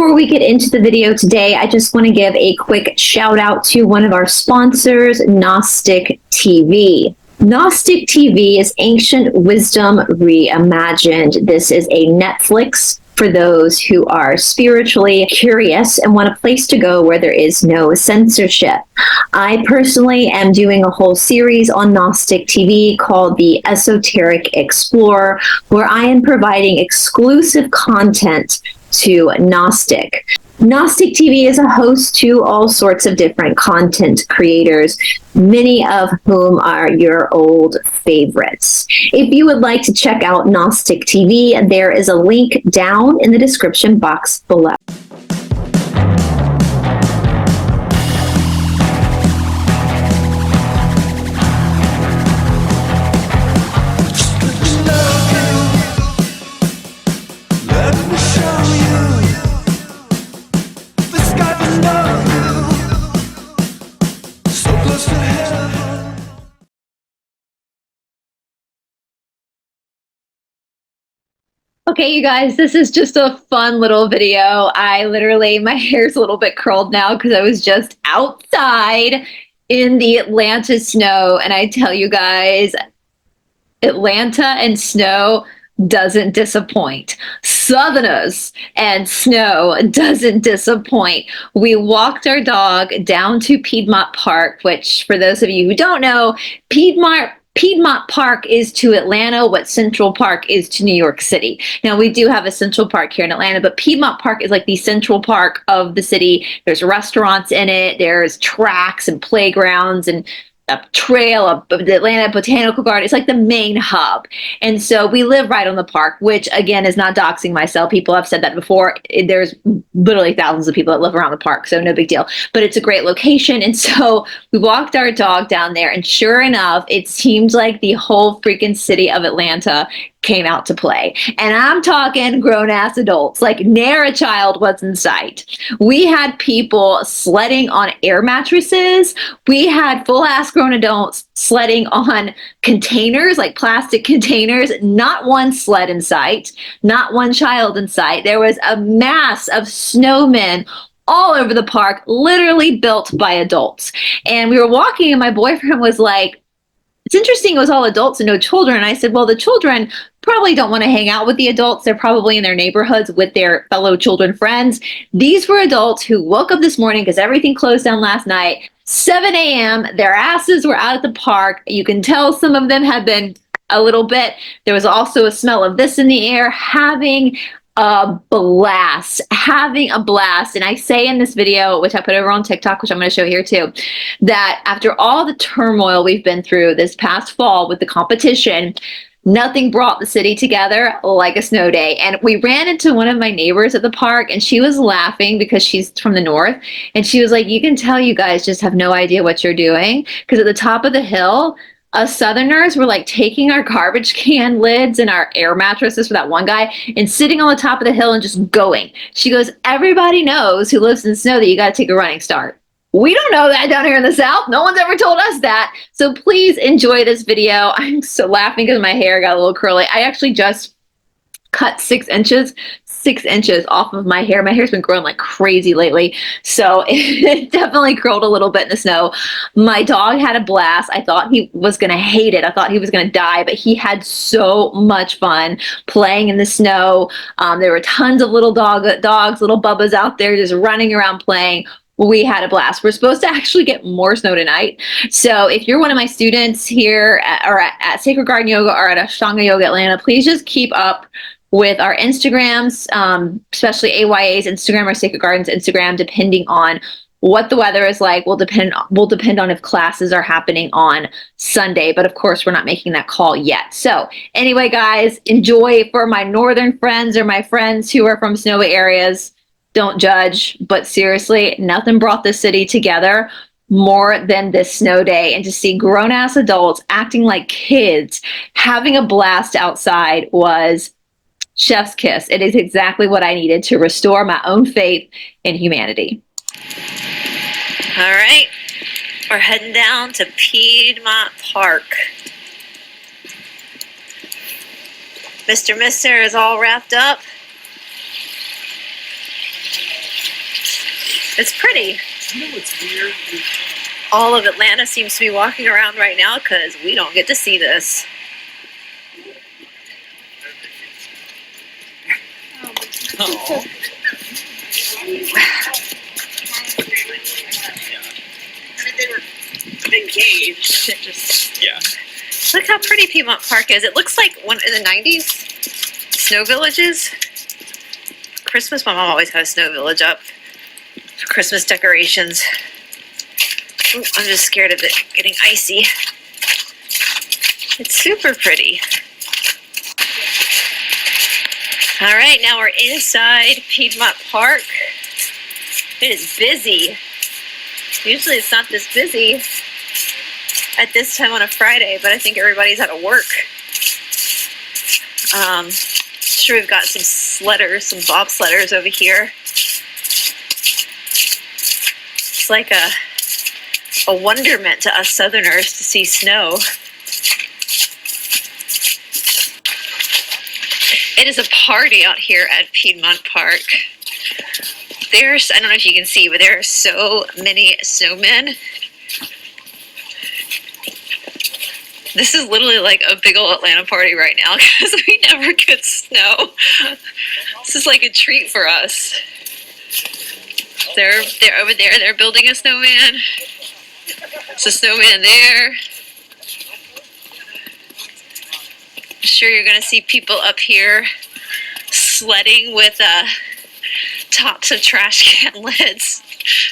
Before we get into the video today, I just want to give a quick shout out to one of our sponsors, Gnostic TV. Gnostic TV is ancient wisdom reimagined. This is a Netflix for those who are spiritually curious and want a place to go where there is no censorship. I personally am doing a whole series on Gnostic TV called the Esoteric Explorer, where I am providing exclusive content to Gnostic. Gnostic TV is a host to all sorts of different content creators, many of whom are your old favorites. If you would like to check out Gnostic TV, there is a link down in the description box below. Okay, you guys, this is just a fun little video. My hair's a little bit curled now because I was just outside in the Atlanta snow. And I tell you guys, Atlanta and snow doesn't disappoint. Southerners and snow doesn't disappoint. We walked our dog down to Piedmont Park, which for those of you who don't know, Piedmont Park is to Atlanta what Central Park is to New York City. Now, we do have a Central Park here in Atlanta, but Piedmont Park is like the Central Park of the city. There's restaurants in it. There's tracks and playgrounds and a trail, the Atlanta Botanical Garden. It's like the main hub. And so we live right on the park, which again is not doxing myself. People have said that before. There's literally thousands of people that live around the park, so no big deal. But it's a great location. And so we walked our dog down there, and sure enough, it seemed like the whole freaking city of Atlanta came out to play. And I'm talking grown-ass adults, like ne'er a child was in sight. We had people sledding on air mattresses. We had full-ass grown adults sledding on containers, like plastic containers, not one sled in sight, not one child in sight. There was a mass of snowmen all over the park, literally built by adults. And we were walking, and my boyfriend was like, it's interesting, it was all adults and no children. And I said, well, the children probably don't want to hang out with the adults. They're probably in their neighborhoods with their fellow children friends. These were adults who woke up this morning because everything closed down last night. 7 a.m., their asses were out at the park. You can tell some of them had been a little bit. There was also a smell of this in the air, having a blast. And I say in this video, which I put over on TikTok, which I'm going to show here too, that after all the turmoil we've been through this past fall with the competition, nothing brought the city together like a snow day. And we ran into one of my neighbors at the park, and she was laughing because she's from the north. And she was like, you can tell you guys just have no idea what you're doing, because at the top of the hill, us Southerners were like taking our garbage can lids and our air mattresses for that one guy and sitting on the top of the hill and just going. She goes, everybody knows who lives in snow that you got to take a running start. We don't know that down here in the South. No one's ever told us that. So please enjoy this video. I'm so laughing because my hair got a little curly. I actually just cut 6 inches off of my hair. My hair's been growing like crazy lately, so it definitely curled a little bit in the snow. My dog had a blast. I thought he was gonna hate it. I thought he was gonna die, but he had so much fun playing in the snow. There were tons of little dogs, little bubbas out there just running around playing. We had a blast. We're supposed to actually get more snow tonight. So if you're one of my students here at Sacred Garden Yoga or at Ashtanga Yoga Atlanta, please just keep up with our Instagrams, especially AYA's Instagram or Sacred Garden's Instagram, depending on what the weather is like. Will depend on if classes are happening on Sunday, but of course we're not making that call yet. So anyway, guys, enjoy. For my northern friends or my friends who are from snowy areas, don't judge, but seriously, nothing brought the city together more than this snow day. And to see grown-ass adults acting like kids, having a blast outside was chef's kiss. It is exactly what I needed to restore my own faith in humanity. All right, we're heading down to Piedmont Park. Mr. Mister is all wrapped up. It's pretty. You know what's weird? All of Atlanta seems to be walking around right now because we don't get to see this. Oh. They were engaged. Yeah. Look how pretty Piedmont Park is. It looks like one in the 90s. Snow villages. Christmas, my mom always had a snow village up for Christmas decorations. Ooh, I'm just scared of it getting icy. It's super pretty. All right, now we're inside Piedmont Park. It is busy. Usually it's not this busy at this time on a Friday, but I think everybody's out of work. Sure, we've got some sledders, some bobsledders over here. It's like a wonderment to us Southerners to see snow. It is a party out here at Piedmont Park. There's, I don't know if you can see, but there are so many snowmen. This is literally like a big old Atlanta party right now because we never get snow. This is like a treat for us. They're over there, they're building a snowman. There's a snowman there. I'm sure you're gonna see people up here sledding with tops of trash can lids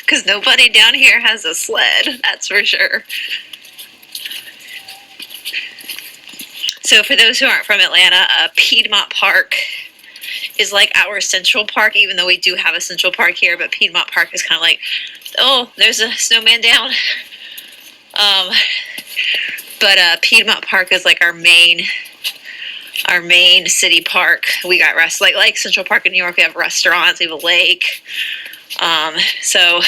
because nobody down here has a sled, that's for sure. So for those who aren't from Atlanta, Piedmont Park is like our Central Park, even though we do have a Central Park here, but Piedmont Park is kind of like, oh, there's a snowman down. But Piedmont Park is like our main city park. We got like Central Park in New York, we have restaurants, we have a lake. So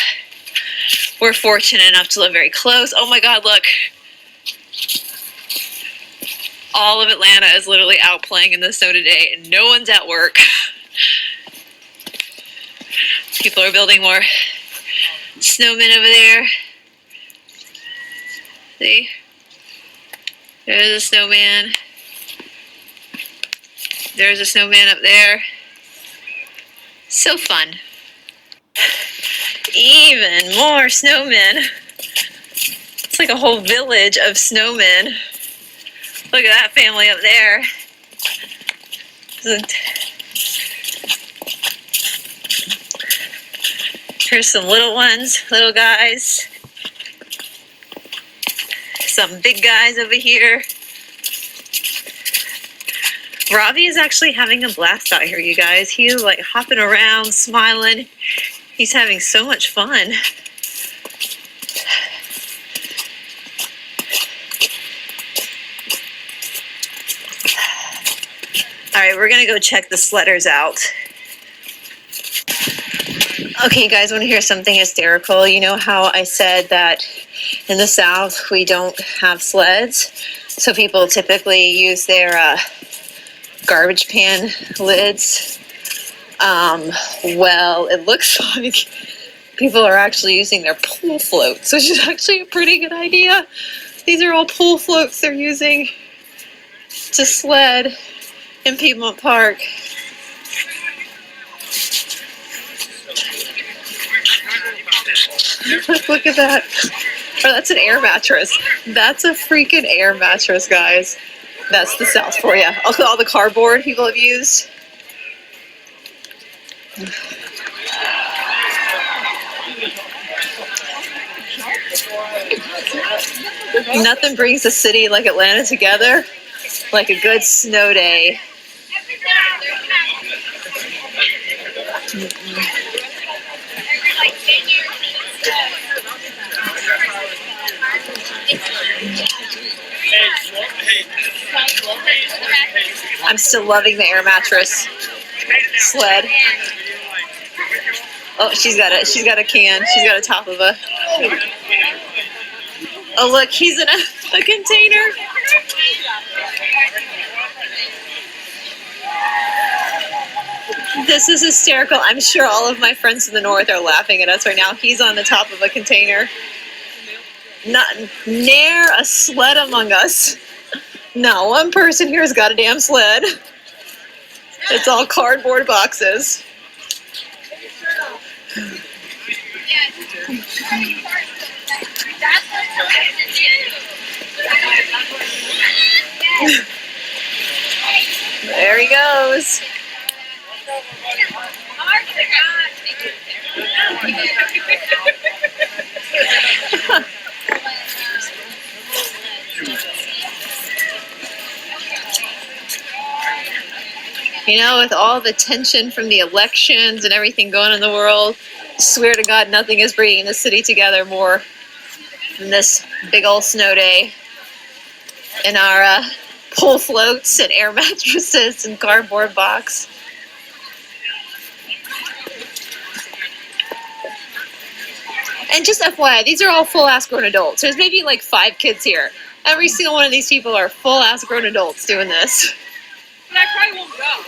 we're fortunate enough to live very close. Oh my God, look. All of Atlanta is literally out playing in the snow today and no one's at work. People are building more snowmen over there. See? There's a snowman. There's a snowman up there. So fun. Even more snowmen. It's like a whole village of snowmen. Look at that family up there. Here's some little ones, little guys. Some big guys over here. Robbie is actually having a blast out here, you guys. He's like hopping around, smiling. He's having so much fun. All right, we're gonna go check the sledders out. Okay, you guys, want to hear something hysterical? You know how I said that in the South we don't have sleds? So people typically use their garbage pan lids. Well, it looks like people are actually using their pool floats, which is actually a pretty good idea. These are all pool floats they're using to sled in Piedmont Park. Look at that. Oh, that's an air mattress. That's a freaking air mattress, guys. That's the South for you. Also, all the cardboard people have used. Nothing brings a city like Atlanta together like a good snow day. I'm still loving the air mattress sled. Oh, she's got a can. She's got a top of a. Oh, look, he's in a container. This is hysterical. I'm sure all of my friends in the north are laughing at us right now. He's on the top of a container. Not ne'er a sled among us. Not one person here has got a damn sled. It's all cardboard boxes. There he goes. You know, with all the tension from the elections and everything going on in the world, swear to God, nothing is bringing the city together more than this big old snow day in our pole floats and air mattresses and cardboard box. And just FYI, these are all full-ass grown adults. There's maybe like 5 kids here. Every single one of these people are full-ass grown adults doing this. But I probably won't go.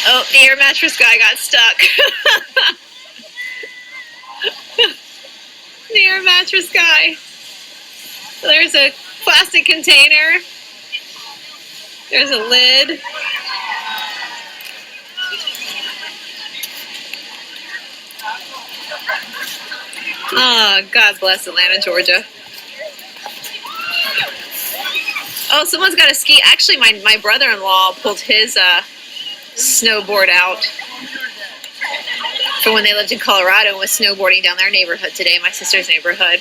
Oh, the air mattress guy got stuck. The air mattress guy. There's a plastic container. There's a lid. Oh, God bless Atlanta, Georgia. Oh, someone's got a ski. Actually, my brother-in-law pulled his snowboard out for when they lived in Colorado and was snowboarding down their neighborhood today, my sister's neighborhood.